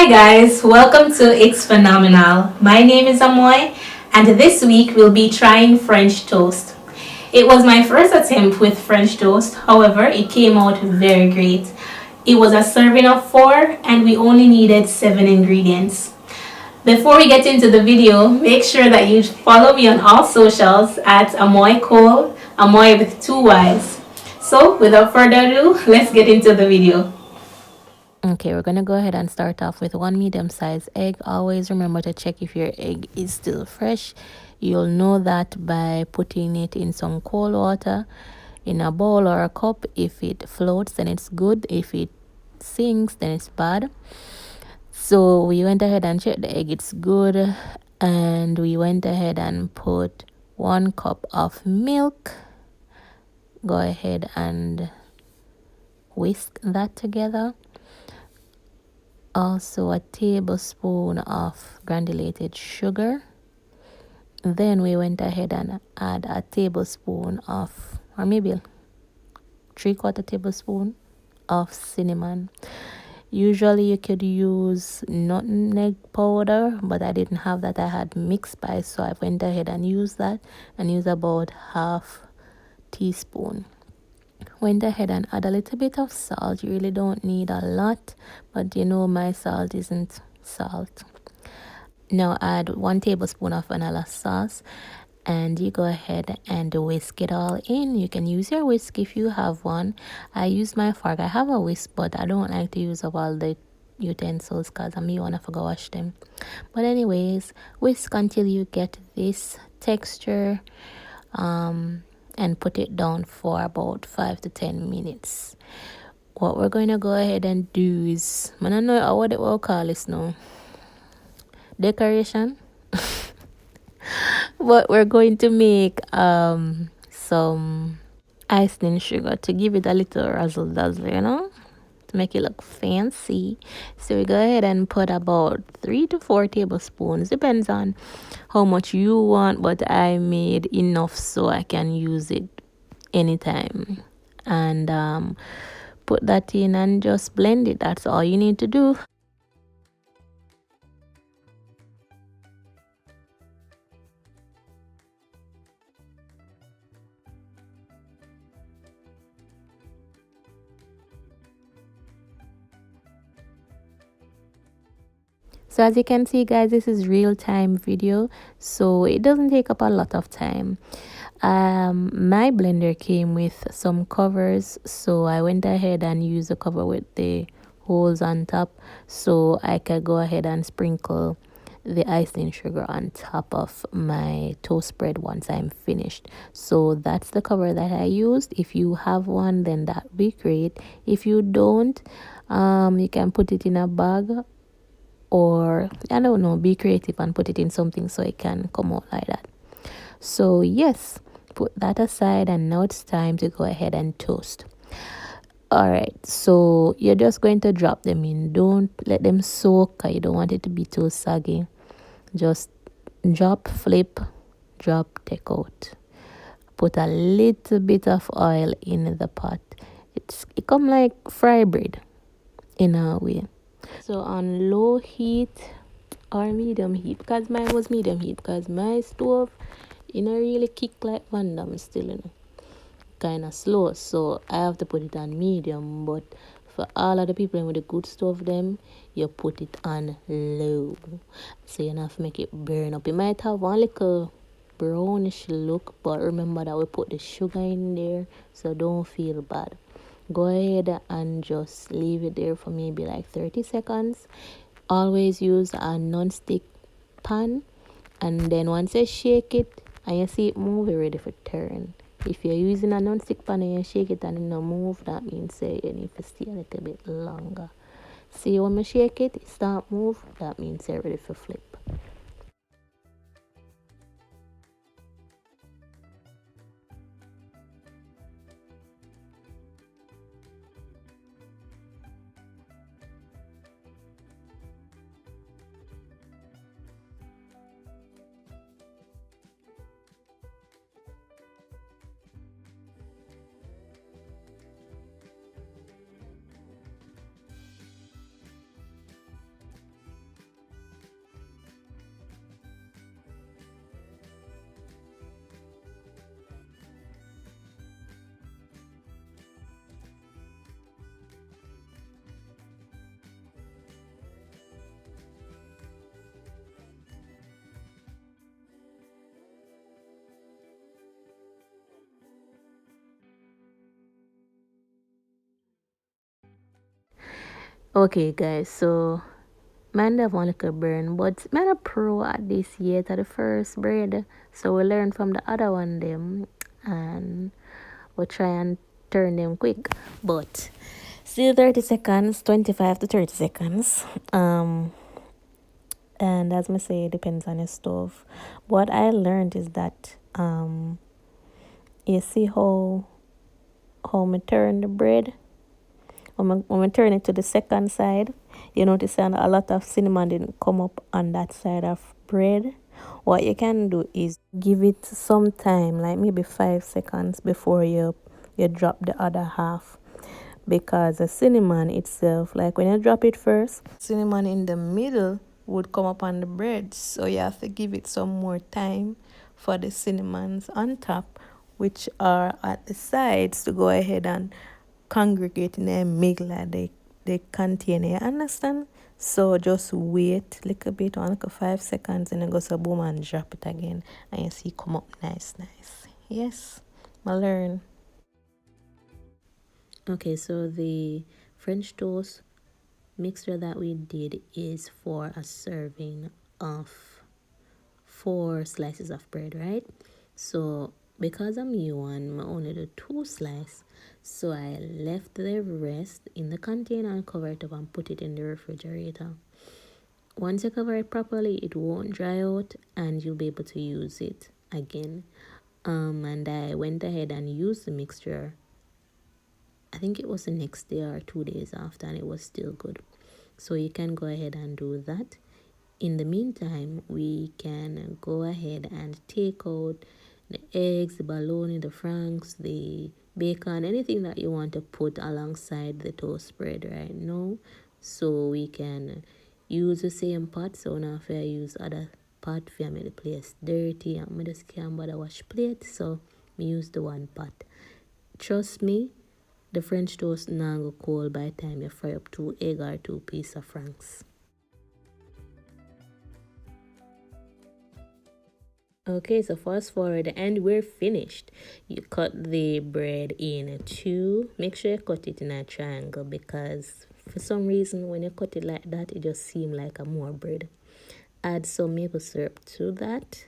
Hi guys, welcome to It's Phenomenal. My name is Amoy and this week we'll be trying French toast. It was my first attempt with French toast, however, it came out very great. It was a serving of 4 and we only needed 7 ingredients. Before we get into the video, make sure that you follow me on all socials at Amoy Cole, Amoy with 2 Y's. So without further ado, let's get into the video. Okay, we're gonna go ahead and start off with one medium-sized egg. Always remember to check if your egg is still fresh. You'll know that by putting it in some cold water in a bowl or a cup. If it floats, then it's good. If it sinks, then it's bad. So we went ahead and checked the egg, it's good. And we went ahead and put 1 cup of milk. Go ahead and whisk that together. Also a tablespoon of granulated sugar. Then we went ahead and add a tablespoon of, or maybe 3/4 tablespoon of cinnamon. Usually you could use nutmeg powder, but I didn't have that. I had mixed spice, so I went ahead and used that and used about 1/2 teaspoon. Went ahead and add a little bit of salt. You really don't need a lot, but you know my salt isn't salt. Now add 1 tablespoon of vanilla sauce and you go ahead and whisk it all in. You can use your whisk if you have one. I use my fork. I have a whisk, but I don't like to use up all the utensils because I may want to forget wash them. But anyways, whisk until you get this texture. And put it down for about 5 to 10 minutes. What we're going to go ahead and do is, I don't know what we'll call this now, decoration. But we're going to make some icing sugar to give it a little razzle dazzle, to make it look fancy. So we go ahead and put about 3 to 4 tablespoons, depends on how much you want, but I made enough so I can use it anytime. And put that in and just blend it. That's all you need to do. So as you can see guys, this is real-time video, so it doesn't take up a lot of time. My blender came with some covers, so I went ahead and used the cover with the holes on top so I could go ahead and sprinkle the icing sugar on top of my toast spread once I'm finished. So that's the cover that I used. If you have one, then that'd be great. If you don't, you can put it in a bag, or I don't know, be creative and put it in something so it can come out like that. So yes, put that aside, and now it's time to go ahead and toast. All right, so you're just going to drop them in. Don't let them soak. You don't want it to be too soggy. Just drop, flip, drop, take out. Put a little bit of oil in the pot. It come like fry bread in a way. So on low heat or medium heat, because mine was medium heat, because my stove really kick like Van Damme still, kind of slow, so I have to put it on medium. But for all of the people with the good stuff, them, you put it on low, so you don't have to make it burn up. It might have one little brownish look, but remember that we put the sugar in there, so don't feel bad. Go ahead and just leave it there for maybe like 30 seconds. Always use a non-stick pan, and then once you shake it and you see it move, you're ready for turn. If you're using a non-stick pan and you shake it and it no move, that means you need to stay a little bit longer. See, when you shake it, it start move, that means you're ready for flip. Okay, guys, so man have one little burn, but man a pro at this yet at the first bread. So we learn from the other one them and we'll try and turn them quick. But still 30 seconds, 25 to 30 seconds. And as I say, it depends on your stove. What I learned is that you see how me turn the bread. When we turn it to the second side, you notice that a lot of cinnamon didn't come up on that side of bread. What you can do is give it some time, like maybe 5 seconds before you drop the other half. Because the cinnamon itself, like when you drop it first, cinnamon in the middle would come up on the bread. So you have to give it some more time for the cinnamons on top, which are at the sides, to go ahead and congregate in a migla they contain. You understand? So just wait a little bit, one like 5 seconds, and then go so boom and drop it again, and you see come up nice. Yes, I learn. Okay, so the French toast mixture that we did is for a serving of 4 slices of bread, right? So because I'm new one, I only do 2 slices. So I left the rest in the container and cover it up and put it in the refrigerator. Once you cover it properly, it won't dry out and you'll be able to use it again. And I went ahead and used the mixture. I think it was the next day or 2 days after, and it was still good. So you can go ahead and do that. In the meantime, we can go ahead and take out the eggs, the bologna, the franks, the bacon, anything that you want to put alongside the toast bread right now. So we can use the same pot. So now if I use other pot, if I make the place dirty, I just can't bother wash plate. So we use the one pot. Trust me, the French toast now go cold by the time you fry up 2 egg or 2 pieces of franks. Okay, so fast forward and we're finished. You cut the bread in two. Make sure you cut it in a triangle because for some reason when you cut it like that, it just seems like a more bread. Add some maple syrup to that.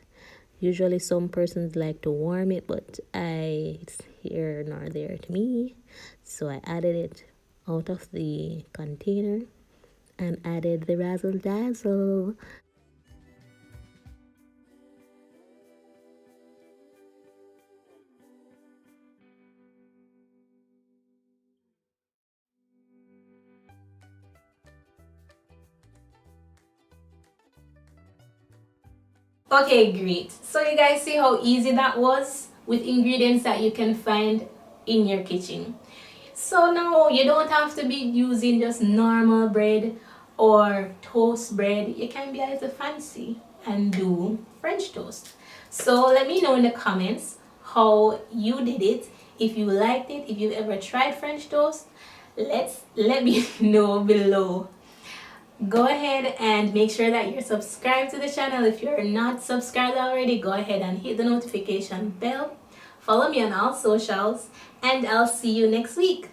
Usually some persons like to warm it, but it's here nor there to me. So I added it out of the container and added the razzle dazzle. Okay, great. So you guys see how easy that was with ingredients that you can find in your kitchen. So now you don't have to be using just normal bread or toast bread. You can be a little fancy and do French toast. So let me know in the comments how you did it. If you liked it, if you've ever tried French toast, let me know below. Go ahead and make sure that you're subscribed to the channel. If you're not subscribed already, go ahead and hit the notification bell. Follow me on all socials, and I'll see you next week.